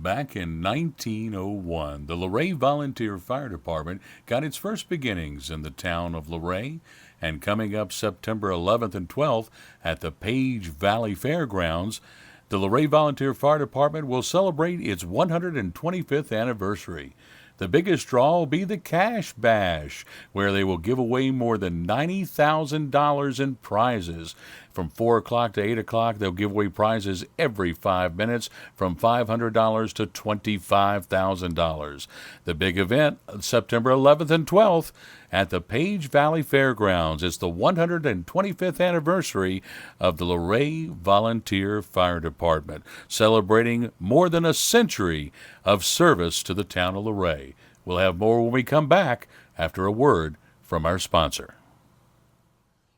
Back in 1901, the Luray Volunteer Fire Department got its first beginnings in the town of Luray, and coming up September 11th and 12th at the Page Valley Fairgrounds, the Luray Volunteer Fire Department will celebrate its 125th anniversary. The biggest draw will be the Cash Bash, where they will give away more than $90,000 in prizes. From 4 o'clock to 8 o'clock, they'll give away prizes every 5 minutes from $500 to $25,000. The big event, September 11th and 12th, at the Page Valley Fairgrounds. It's the 125th anniversary of the Luray Volunteer Fire Department, celebrating more than a century of service to the town of Luray. We'll have more when we come back after a word from our sponsor.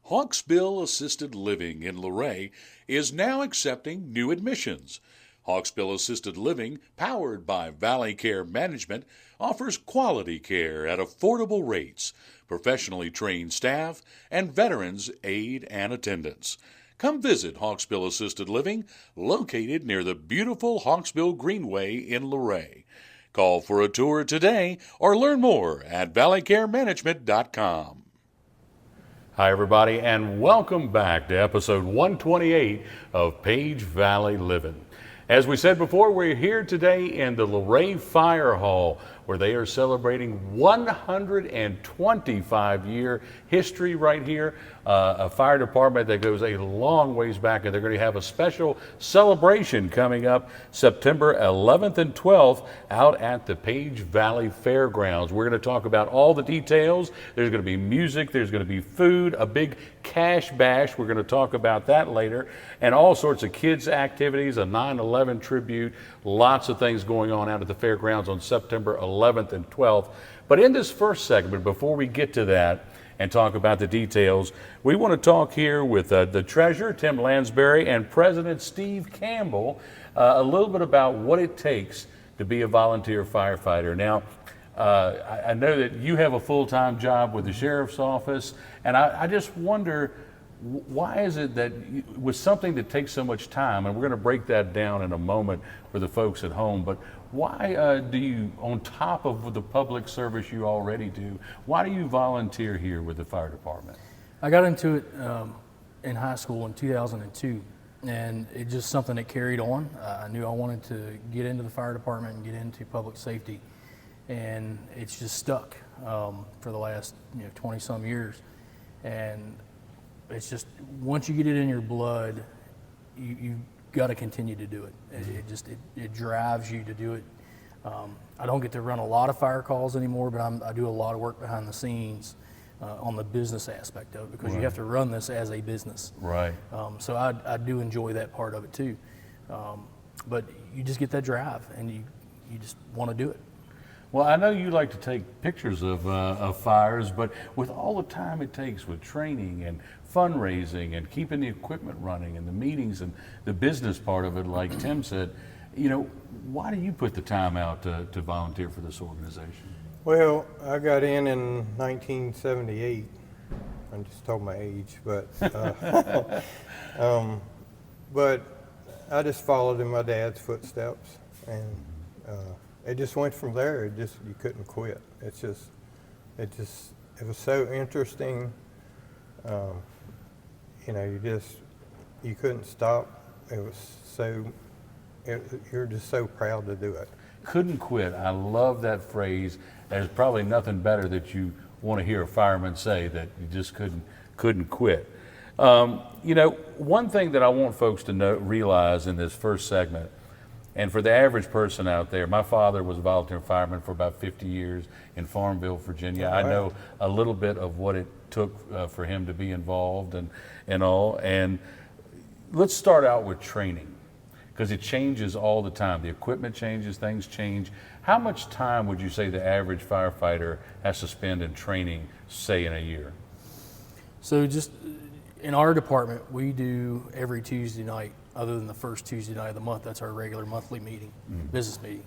Hawksbill Assisted Living in Luray is now accepting new admissions. Hawksbill Assisted Living, powered by Valley Care Management, offers quality care at affordable rates, professionally trained staff, and veterans aid and attendance. Come visit Hawksbill Assisted Living, located near the beautiful Hawksbill Greenway in Luray. Call for a tour today or learn more at valleycaremanagement.com. Hi, everybody, and welcome back to episode 128 of Page Valley Livin. As we said before, we're here today in the Luray Fire Hall, where they are celebrating 125-year history right here. A fire department that goes a long ways back, and they're going to have a special celebration coming up September 11th and 12th out at the Page Valley Fairgrounds. We're going to talk about all the details. There's going to be music, there's going to be food, a big cash bash. We're going to talk about that later, and all sorts of kids' activities, a 9/11 tribute, lots of things going on out at the fairgrounds on September 11th and 12th. But in this first segment, before we get to that and talk about the details, we want to talk here with the treasurer, Tim Lansberry, and President Steve Campbell, a little bit about what it takes to be a volunteer firefighter. Now, I know that you have a full-time job with the sheriff's office, and I just wonder, why is it that with something that takes so much time, and we're going to break that down in a moment for the folks at home, but why do you, on top of the public service you already do, why do you volunteer here with the fire department? I got into it in high school in 2002, and it's just something that carried on. I knew I wanted to get into the fire department and get into public safety, and it's just stuck for the last 20-some years. And it's just, once you get it in your blood, you got to continue to do it. It drives you to do it. I don't get to run a lot of fire calls anymore, but I do a lot of work behind the scenes on the business aspect of it, because you have to run this as a business. Right. So I do enjoy that part of it too. But you just get that drive, and you just want to do it. Well, I know you like to take pictures of fires, but with all the time it takes with training and fundraising and keeping the equipment running and the meetings and the business part of it, like Tim said, why do you put the time out to volunteer for this organization? Well, I got in 1978. I just told my age, but but I just followed in my dad's footsteps, and it just went from there. You couldn't quit. It was so interesting. You couldn't stop. It was so, you're just so proud to do it. Couldn't quit. I love that phrase. There's probably nothing better that you want to hear a fireman say, that you just couldn't quit. One thing that I want folks to realize in this first segment, and for the average person out there, my father was a volunteer fireman for about 50 years in Farmville, Virginia. I know a little bit of what it took for him to be involved and all. And let's start out with training, because it changes all the time. The equipment changes, things change. How much time would you say the average firefighter has to spend in training, say, in a year? So just in our department, we do every Tuesday night, other than the first Tuesday night of the month. That's our regular monthly meeting, business meeting.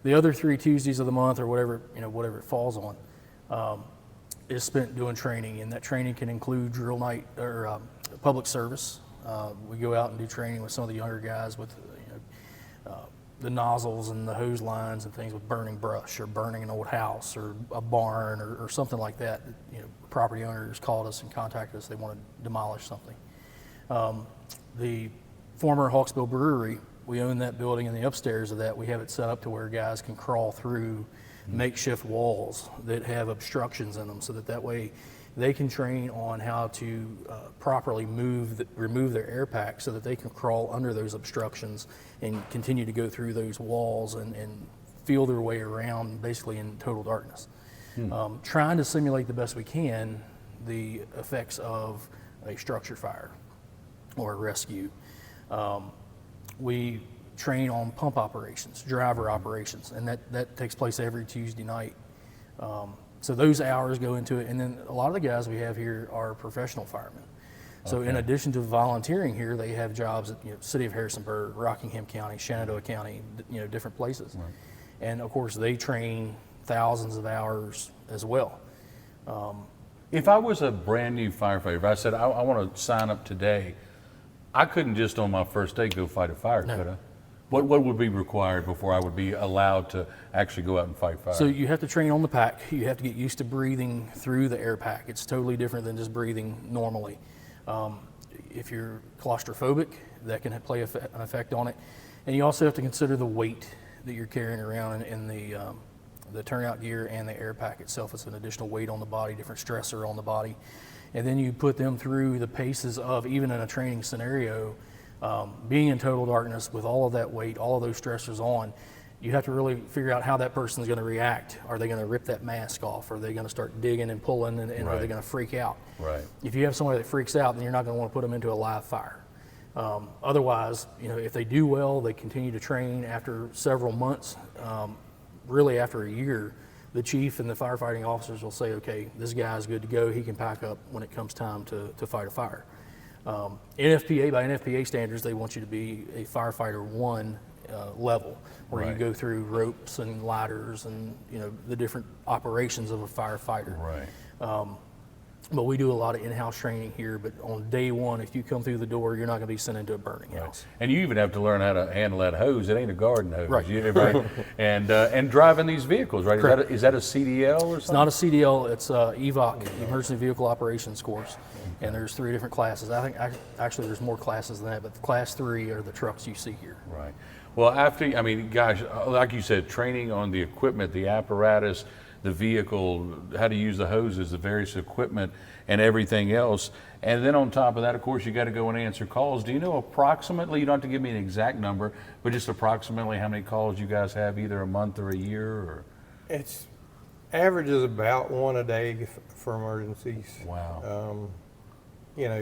The other 3 Tuesdays of the month, or whatever it falls on, is spent doing training, and that training can include drill night or public service. We go out and do training with some of the younger guys with the nozzles and the hose lines and things with burning brush or burning an old house or a barn or something like that. You know, property owners called us and contacted us. They want to demolish something. The former Hawksbill Brewery, we own that building, and the upstairs of that, we have it set up to where guys can crawl through makeshift walls that have obstructions in them, so that way they can train on how to properly remove their air pack so that they can crawl under those obstructions and continue to go through those walls and feel their way around basically in total darkness. Trying to simulate the best we can the effects of a structure fire or a rescue. We train on pump operations, driver operations, and that takes place every Tuesday night. So those hours go into it, and then a lot of the guys we have here are professional firemen. So in addition to volunteering here, they have jobs at City of Harrisonburg, Rockingham County, Shenandoah County, different places. Right. And of course they train thousands of hours as well. If I was a brand new firefighter, if I said I want to sign up today, I couldn't just on my first day go fight a fire, could I? What would be required before I would be allowed to actually go out and fight fire? So you have to train on the pack. You have to get used to breathing through the air pack. It's totally different than just breathing normally. If you're claustrophobic, that can play an effect on it. And you also have to consider the weight that you're carrying around in the turnout gear and the air pack itself. It's an additional weight on the body, different stressor on the body. And then you put them through the paces of, even in a training scenario, being in total darkness with all of that weight, all of those stressors on. You have to really figure out how that person's going to react. Are they going to rip that mask off? Are they going to start digging and pulling, and are they going to freak out? Right. If you have somebody that freaks out, then you're not going to want to put them into a live fire. Otherwise, if they do well, they continue to train after several months, really after a year, the chief and the firefighting officers will say, okay, this guy's good to go. He can pack up when it comes time to fight a fire. NFPA, by NFPA standards, they want you to be a firefighter 1 level, where you go through ropes and ladders and the different operations of a firefighter. Right. But we do a lot of in-house training here. But on day one, if you come through the door, you're not going to be sent into a burning house. And you even have to learn how to handle that hose. It ain't a garden hose, right? Right. And driving these vehicles, right? Is that a CDL or something? It's not a CDL. It's EVOC, Emergency Vehicle Operations course. And there's 3 different classes. I think actually there's more classes than that, but class 3 are the trucks you see here. Right. Well, gosh, like you said, training on the equipment, the apparatus, the vehicle, how to use the hoses, the various equipment, and everything else. And then on top of that, of course, you got to go and answer calls. Do you know approximately, you don't have to give me an exact number, but just approximately how many calls you guys have either a month or a year? Or It's averages about 1 a day for emergencies. Wow.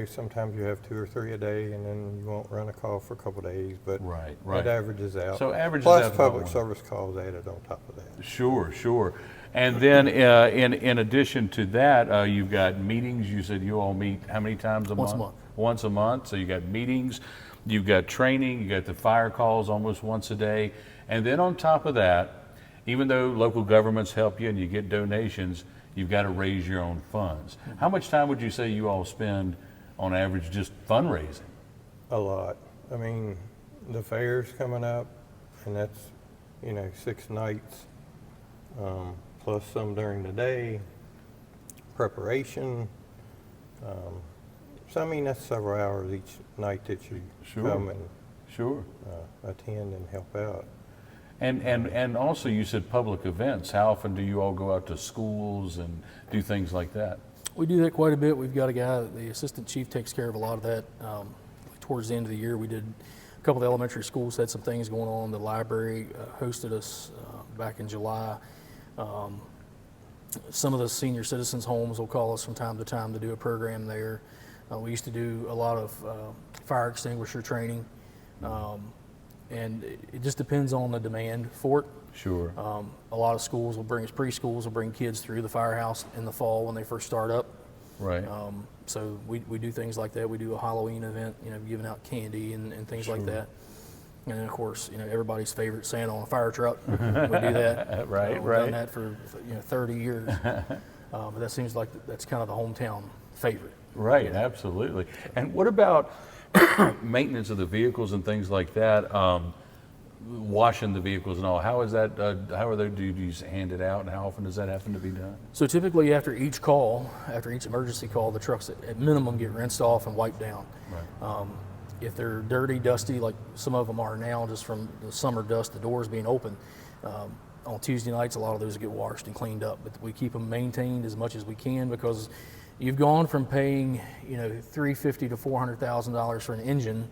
Sometimes you have 2 or 3 a day, and then you won't run a call for a couple of days, but right. it averages out. So averages Plus out public service calls added on top of that. Sure. And then in addition to that, you've got meetings. You said you all meet how many times a month? Once a month. Once a month. So you got meetings, you've got training, you got the fire calls almost once a day. And then on top of that, even though local governments help you and you get donations, you've got to raise your own funds. How much time would you say you all spend on average just fundraising? A lot. I mean, the fair's coming up, and that's 6 nights, plus some during the day, preparation. So I mean, that's several hours each night that you come and attend and help out. And also you said public events. How often do you all go out to schools and do things like that? We do that quite a bit. We've got a guy, the assistant chief takes care of a lot of that. Towards the end of the year, we did a couple of elementary schools, had some things going on. The library hosted us back in July. Some of the senior citizens' homes will call us from time to time to do a program there. We used to do a lot of fire extinguisher training. And it just depends on the demand for it. Sure. A lot of schools will preschools will bring kids through the firehouse in the fall when they first start up. Right. So we do things like that. We do a Halloween event, giving out candy and things like that. And then of course, everybody's favorite, Santa on a fire truck. We do that. Right. We've done that for 30 years. But that seems like that's kind of the hometown favorite. Right. Absolutely. And what about maintenance of the vehicles and things like that? washing the vehicles and all, how is that, how are those duties handed out, and how often does that happen to be done? So typically after each call, after each emergency call, the trucks at minimum get rinsed off and wiped down. Right. If they're dirty, dusty, like some of them are now, just from the summer dust, the doors being open, on Tuesday nights, a lot of those get washed and cleaned up. But we keep them maintained as much as we can, because you've gone from paying, $350,000 to $400,000 for an engine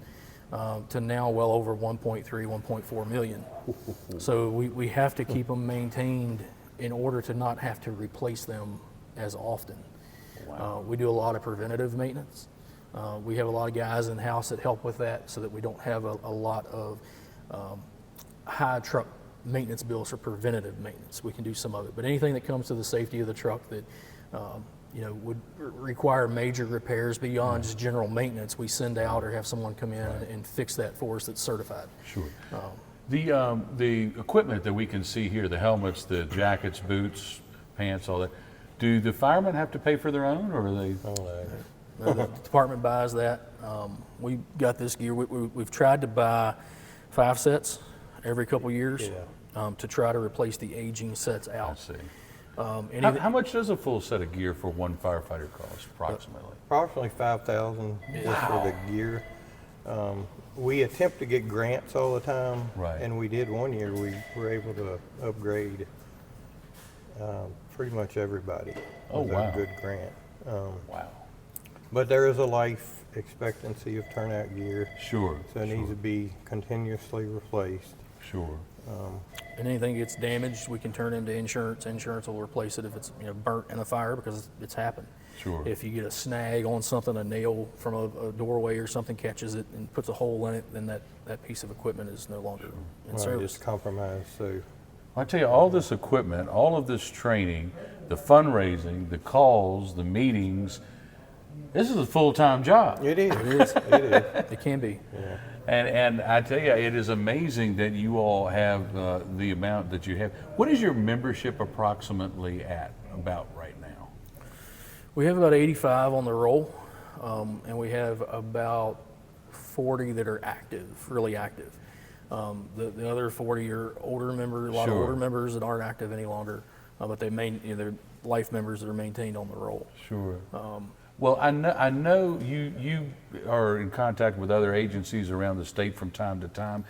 to now well over 1.3, 1.4 million. So we have to keep them maintained in order to not have to replace them as often. Wow. We do a lot of preventative maintenance. We have a lot of guys in house that help with that, so that we don't have a lot of high truck maintenance bills for preventative maintenance. We can do some of it, but anything that comes to the safety of the truck that would require major repairs beyond just general maintenance, we send out or have someone come in and fix that for us that's certified. Sure. The equipment that we can see here, the helmets, the jackets, boots, pants, all that, do the firemen have to pay for their own, or are they? The department buys that. We got this gear. We've tried to buy 5 sets every couple years to try to replace the aging sets I out. see. Anything- How much does a full set of gear for one firefighter cost, approximately? Approximately 5,000 just for the gear. We attempt to get grants all the time. Right. And we did one year. We were able to upgrade pretty much everybody Oh, with wow. a good grant. Wow. But there is a life expectancy of turnout gear, Sure. so it needs to be continuously replaced. Sure. And anything gets damaged, we can turn into insurance. Insurance will replace it if it's burnt in a fire, because it's happened. Sure. If you get a snag on something, a nail from a doorway or something catches it and puts a hole in it, then that piece of equipment is no longer in Right, service. it's compromised, so I tell you, all this equipment, all of this training, the fundraising, the calls, the meetings, this is a full-time job. it is. It is. It is. It can be. Yeah. And I tell you, it is amazing that you all have the amount that you have. What is your membership approximately at about right now? We have about 85 on the roll, and we have about 40 that are active, really active. The other 40 are older members, a lot of Sure. older members that aren't active any longer, but they're life members that are maintained on the roll. Sure. Well, I know you are in contact with other agencies around the state from time to time,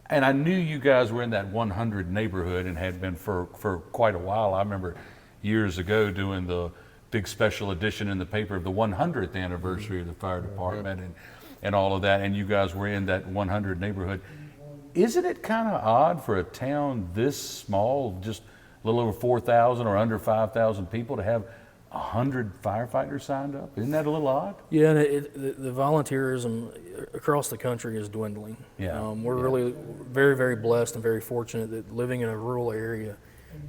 and I knew you guys were in that 100 neighborhood and had been for quite a while. I remember years ago doing the big special edition in the paper of the 100th anniversary of the fire department and all of that, and you guys were in that 100 neighborhood. Isn't it kind of odd for a town this small, just a little over 4,000 or under 5,000 people, to have 100 firefighters signed up? Isn't that a little odd? Yeah, and the volunteerism across the country is dwindling. Yeah, We're really very, very blessed and very fortunate that living in a rural area,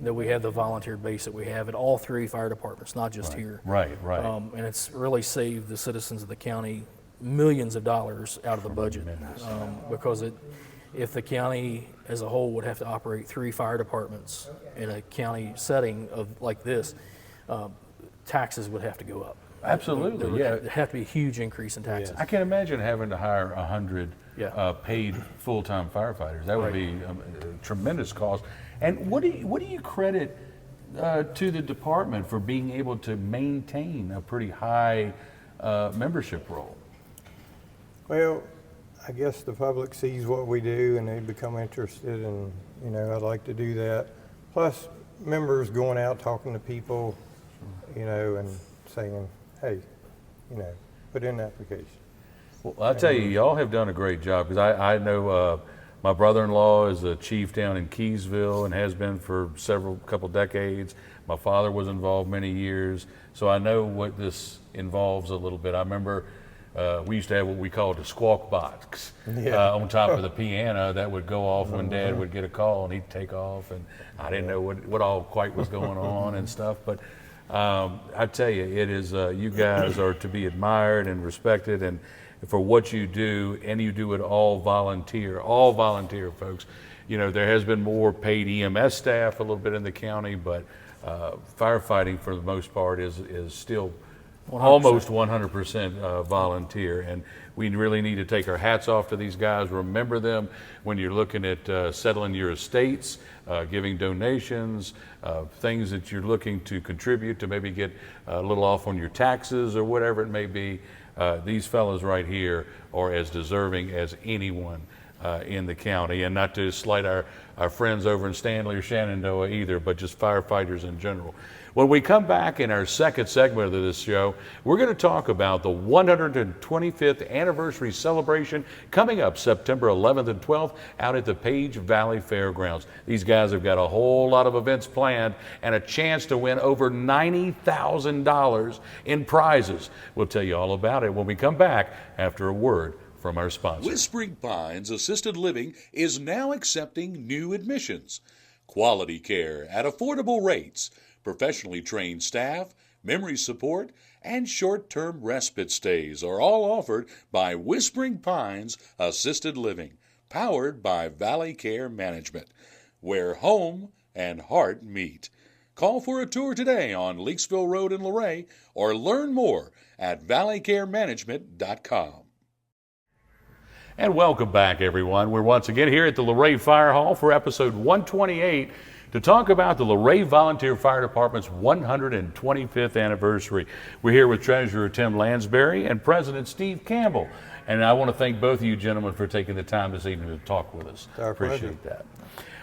that we have the volunteer base that we have at all 3 fire departments, not just here. Right. And it's really saved the citizens of the county millions of dollars out of the budget, because if the county as a whole would have to operate 3 fire departments in a county setting like this, taxes would have to go up. Absolutely, There'd have to be a huge increase in taxes. I can imagine having to hire 100 paid full-time firefighters. That would be a tremendous cost. And what do you credit to the department for being able to maintain a pretty high membership roll? Well, I guess the public sees what we do and they become interested, and I'd like to do that. Plus, members going out talking to people, and saying, hey, put in an application. Well, I'll tell you, y'all have done a great job, because I know my brother-in-law is a chief down in Keysville and has been for couple decades. My father was involved many years, so I know what this involves a little bit. I remember we used to have what we called a squawk box on top of the piano that would go off when Dad would get a call, and he'd take off, and I didn't know what all quite was going on and stuff. But I tell you, it is you guys are to be admired and respected, and for what you do, and you do it all volunteer, folks. There has been more paid EMS staff a little bit in the county, but firefighting for the most part is still almost 100% volunteer, and we really need to take our hats off to these guys. Remember them when you're looking at settling your estates, giving donations, things that you're looking to contribute to maybe get a little off on your taxes or whatever it may be. These fellows right here are as deserving as anyone in the county, and not to slight our friends over in Stanley or Shenandoah either, but just firefighters in general. When we come back in our second segment of this show, we're going to talk about the 125th anniversary celebration coming up September 11th and 12th out at the Page Valley Fairgrounds. These guys have got a whole lot of events planned and a chance to win over $90,000 in prizes. We'll tell you all about it when we come back after a word from our sponsor. Whispering Pines Assisted Living is now accepting new admissions. Quality care at affordable rates, professionally trained staff, memory support, and short-term respite stays are all offered by Whispering Pines Assisted Living, powered by Valley Care Management, where home and heart meet. Call for a tour today on Leakesville Road in Luray or learn more at valleycaremanagement.com. And welcome back, everyone. We're once again here at the Luray Fire Hall for episode 128 to talk about the Luray Volunteer Fire Department's 125th anniversary. We're here with Treasurer Tim Lansberry and President Steve Campbell. And I want to thank both of you gentlemen for taking the time this evening to talk with us. Our Appreciate that.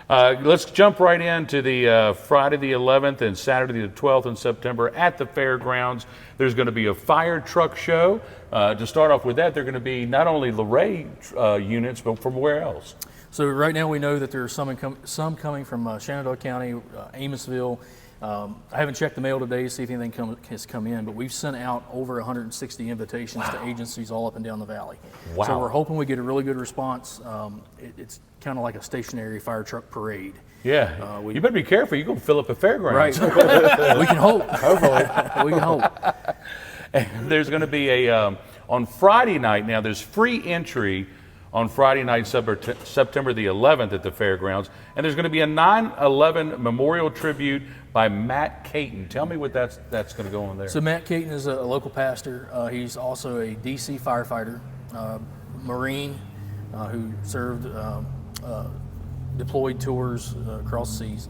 Let's jump right into the Friday the 11th and Saturday the 12th in September at the fairgrounds. There's going to be a fire truck show. To start off with that, they're going to be not only Luray units, but from where else? So right now we know that there are some coming from Shenandoah County, Amosville. I haven't checked the mail today to see if anything has come in, but we've sent out over 160 invitations to agencies all up and down the valley. Wow. So we're hoping we get a really good response. It's kind of like a stationary fire truck parade. Yeah, you better be careful. You're going to fill up a fairground. Right. We can hope. Hopefully. We can hope. And there's going to be on Friday night, now there's free entry on Friday night, September the 11th at the fairgrounds. And there's going to be a 9/11 memorial tribute by Matt Caton. Tell me what that's going to go on there. So Matt Caton is a local pastor. He's also a DC firefighter, Marine, who served deployed tours across the seas,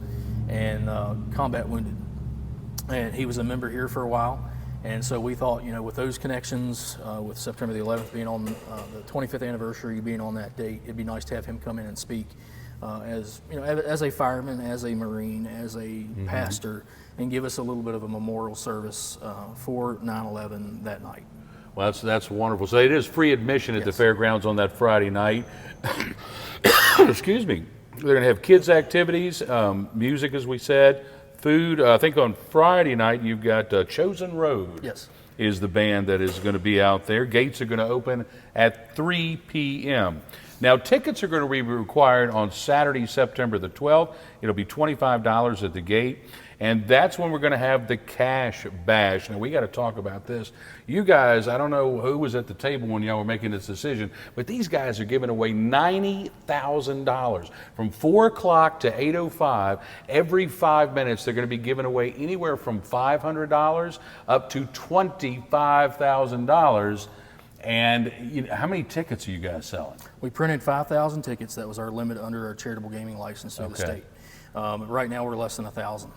and combat wounded. And he was a member here for a while. And so we thought, with those connections, with September the 11th being on the 25th anniversary being on that date, it'd be nice to have him come in and speak as a fireman, as a Marine, as a pastor, and give us a little bit of a memorial service for 9/11 that night. Well, that's wonderful. So it is free admission at the fairgrounds on that Friday night. Excuse me. They're going to have kids' activities, music, as we said. Food. I think on Friday night you've got Chosen Road. Yes. Is the band that is going to be out there. Gates are going to open at 3 p.m. Now tickets are going to be required on Saturday, September the 12th. It'll be $25 at the gate. And that's when we're going to have the cash bash. Now we got to talk about this. You guys, I don't know who was at the table when y'all were making this decision, but these guys are giving away $90,000 from 4 o'clock to 8:05. Every 5 minutes, they're going to be giving away anywhere from $500 up to $25,000. And how many tickets are you guys selling? We printed 5,000 tickets. That was our limit under our charitable gaming license through the state. Right now, we're less than 1,000.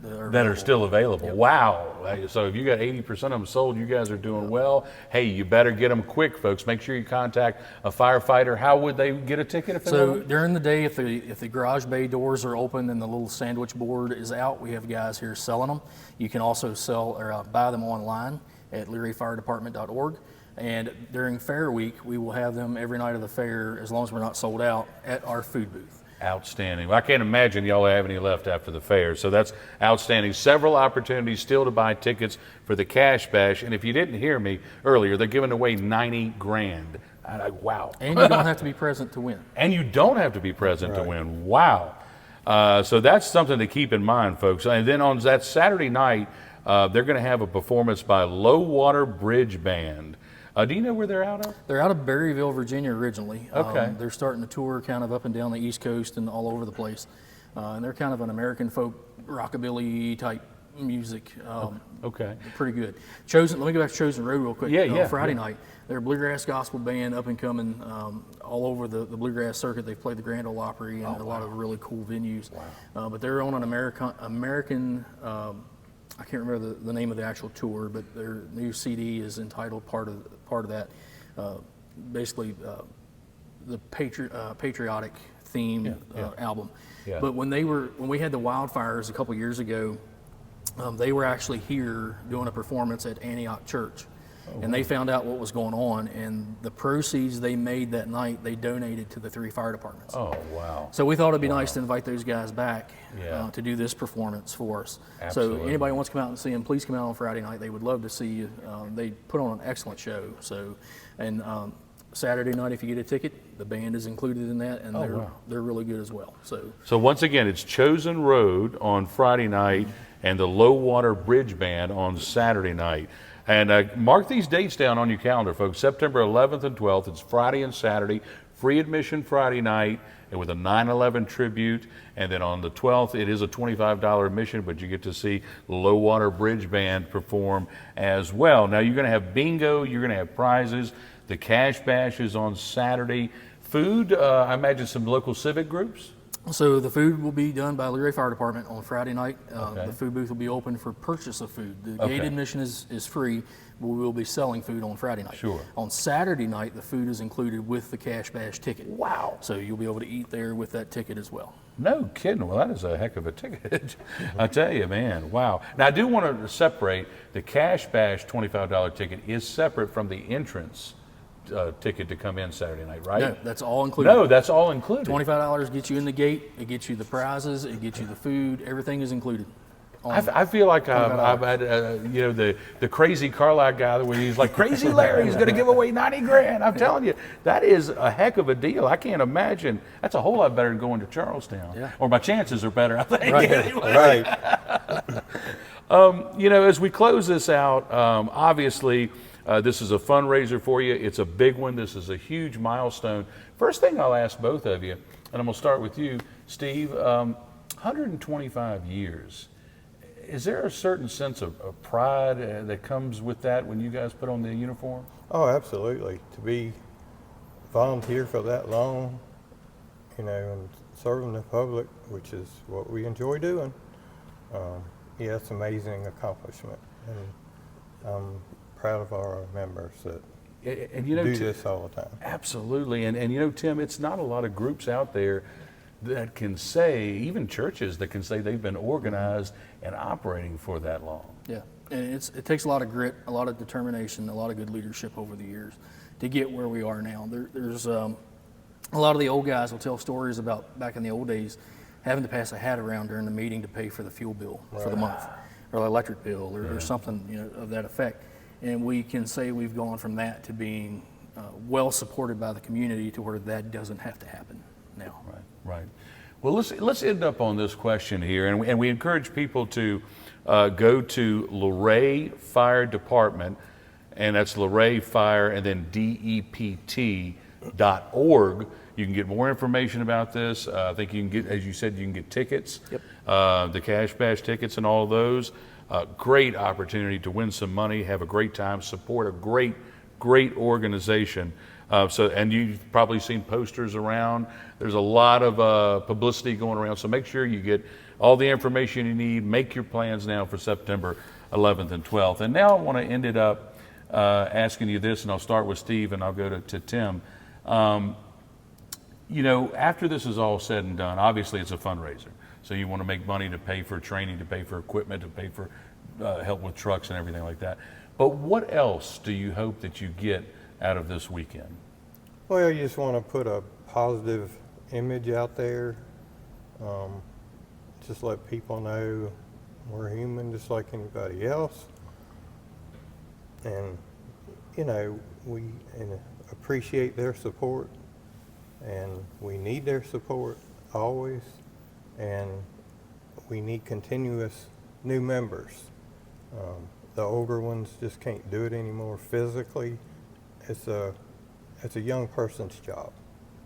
That are still available. Yep. Wow. So if you got 80% of them sold, you guys are doing well. Hey, you better get them quick, folks. Make sure you contact a firefighter. How would they get a ticket if they want it? During the day, if the garage bay doors are open and the little sandwich board is out, we have guys here selling them. You can also sell or buy them online at LurayFireDepartment.org. And during Fair Week, we will have them every night of the fair, as long as we're not sold out, at our food booth. Outstanding. Well, I can't imagine y'all have any left after the fair, so that's outstanding. Several opportunities still to buy tickets for the Cash Bash, and if you didn't hear me earlier, they're giving away $90,000. Wow. And you don't have to be present to win. And you don't have to be present to win. Wow. So that's something to keep in mind, folks. And then on that Saturday night, they're going to have a performance by Low Water Bridge Band. Do you know where they're out of? They're out of Berryville, Virginia originally. Okay. They're starting to tour kind of up and down the East Coast and all over the place. And they're kind of an American folk rockabilly type music. Okay. Pretty good. Chosen. Let me go back to Chosen Road real quick. Yeah. Friday night, they're a bluegrass gospel band, up and coming, all over the bluegrass circuit. They've played the Grand Ole Opry and a lot of really cool venues. Wow. But they're on an American. I can't remember the name of the actual tour, but their new CD is entitled part of that. Basically, the patriotic theme album. Yeah. But when we had the wildfires a couple years ago, they were actually here doing a performance at Antioch Church. And they found out what was going on, and the proceeds they made that night, they donated to the 3 fire departments. Oh, wow. So we thought it'd be nice to invite those guys back to do this performance for us. Absolutely. So anybody wants to come out and see them, please come out on Friday night. They would love to see you. They put on an excellent show. So, and Saturday night, if you get a ticket, the band is included in that, and they're really good as well. So once again, it's Chosen Road on Friday night and the Low Water Bridge Band on Saturday night. And mark these dates down on your calendar, folks. September 11th and 12th. It's Friday and Saturday. Free admission Friday night and with a 9/11 tribute. And then on the 12th, it is a $25 admission, but you get to see the Low Water Bridge Band perform as well. Now, you're going to have bingo. You're going to have prizes. The Cash Bash is on Saturday. Food, I imagine some local civic groups? So the food will be done by Luray Fire Department on Friday night. The food booth will be open for purchase of food. The gate admission is free, but we will be selling food on Friday night. Sure. On Saturday night, the food is included with the Cash Bash ticket. Wow. So you'll be able to eat there with that ticket as well. No kidding. Well, that is a heck of a ticket. I tell you, man. Wow. Now, I do want to separate the Cash Bash $25 ticket is separate from the entrance ticket to come in Saturday night, right? No, that's all included. No, that's all included. $25 gets you in the gate. It gets you the prizes. It gets you the food. Everything is included. I feel like I've had, the crazy Carlisle guy where he's like, Crazy Larry's going to give away 90 grand. I'm telling you, that is a heck of a deal. I can't imagine. That's a whole lot better than going to Charlestown. Yeah. Or my chances are better, I think. Right. Anyway. Right. As we close this out, obviously, this is a fundraiser for you. It's a big one. This is a huge milestone. First thing I'll ask both of you, and I'm going to start with you, Steve, 125 years. Is there a certain sense of pride that comes with that when you guys put on the uniform? Oh, absolutely. To be volunteer for that long, and serving the public, which is what we enjoy doing, it's an amazing accomplishment. And I'm proud of our members that do this all the time. Absolutely. And Tim, it's not a lot of groups out there that can say, even churches that can say they've been organized and operating for that long. Yeah, and it takes a lot of grit, a lot of determination, a lot of good leadership over the years to get where we are now. There's a lot of the old guys will tell stories about back in the old days having to pass a hat around during the meeting to pay for the fuel bill for the month, or the electric bill, or something of that effect. And we can say we've gone from that to being well supported by the community to where that doesn't have to happen now. Right. Well, let's end up on this question here, and we encourage people to go to Luray Fire Department, and that's Luray Fire, and then DEPT.org. You can get more information about this. I think you can get, as you said, you can get tickets, the Cash Bash tickets, and all of those. Great opportunity to win some money, have a great time, support a great organization. And you've probably seen posters around. There's a lot of publicity going around, so make sure you get all the information you need. Make your plans now for September 11th and 12th. And now I want to end it up asking you this, and I'll start with Steve, and I'll go to Tim. After this is all said and done, obviously it's a fundraiser. So you want to make money to pay for training, to pay for equipment, to pay for help with trucks and everything like that. But what else do you hope that you get out of this weekend? Well, you just want to put a positive image out there. Just let people know we're human just like anybody else. And, we appreciate their support, and we need their support always. And we need continuous new members. The older ones just can't do it anymore physically. It's a young person's job.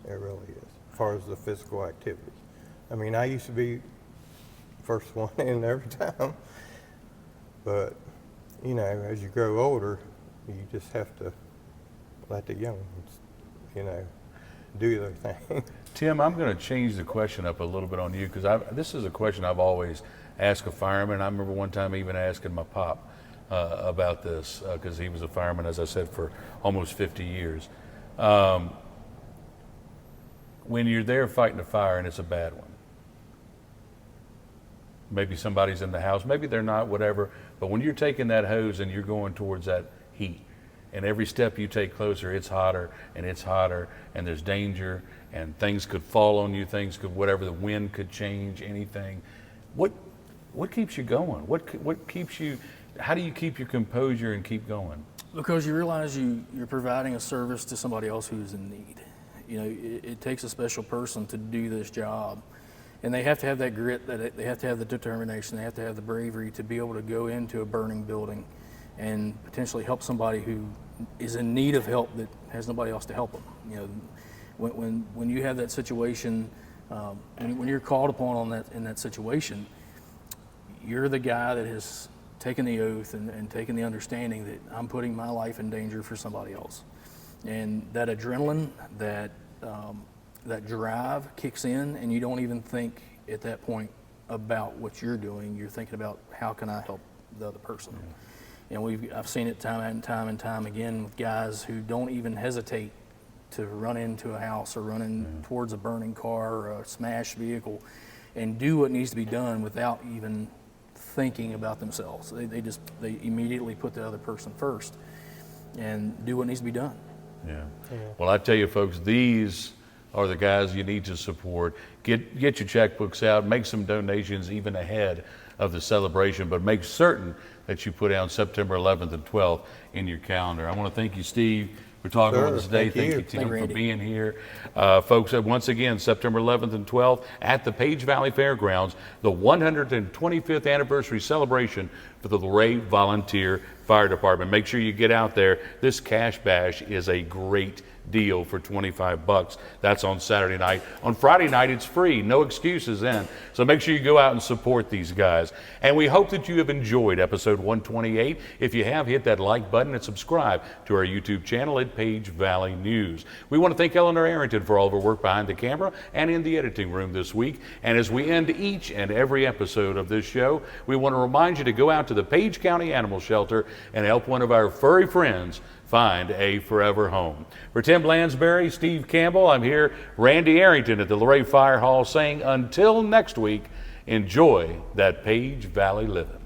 It really is, as far as the physical activity. I mean, I used to be first one in every time, But, you know, as you grow older, you just have to let the young ones, you know, do their thing. Tim, I'm going to change the question up a little bit on you because this is a question I've always asked a fireman. I remember one time even asking my pop about this because he was a fireman, as I said, for almost 50 years. When you're there fighting a fire and it's a bad one, maybe somebody's in the house, maybe they're not, whatever, but when you're taking that hose and you're going towards that heat, and every step you take closer, it's hotter, and there's danger, and things could fall on you, things could, whatever, the wind could change, anything. What keeps you going? What keeps you, how do you keep your composure and keep going? Because you realize you're providing a service to somebody else who's in need. You know, it takes a special person to do this job. And they have to have that grit, they have to have the determination, they have to have the bravery to be able to go into a burning building and potentially help somebody who is in need of help that has nobody else to help them. You know, when you have that situation, when you're called upon in that situation, you're the guy that has taken the oath and taken the understanding that I'm putting my life in danger for somebody else. And that adrenaline, that drive kicks in, and you don't even think at that point about what you're doing. You're thinking about how can I help the other person. And I've seen it time and time again with guys who don't even hesitate to run into a house or run in towards a burning car or a smashed vehicle and do what needs to be done without even thinking about themselves. They immediately put the other person first and do what needs to be done. Yeah. Well, I tell you, folks, these are the guys you need to support. Get your checkbooks out, make some donations even ahead of the celebration, but make certain that you put down September 11th and 12th in your calendar. I want to thank you, Steve, for talking with us today. Thank you, Tim, for being here. Folks, once again, September 11th and 12th at the Page Valley Fairgrounds, the 125th anniversary celebration for the Luray Volunteer Fire Department. Make sure you get out there. This cash bash is a great deal for $25. That's on Saturday night. On Friday night, it's free. No excuses then. So make sure you go out and support these guys. And we hope that you have enjoyed episode 128. If you have, hit that like button and subscribe to our YouTube channel at Page Valley News. We want to thank Eleanor Arrington for all of her work behind the camera and in the editing room this week. And as we end each and every episode of this show, we want to remind you to go out to the Page County Animal Shelter and help one of our furry friends find a forever home. For Tim Lansberry, Steve Campbell, I'm here, Randy Arrington at the Luray Fire Hall saying until next week, enjoy that Page Valley Livin'.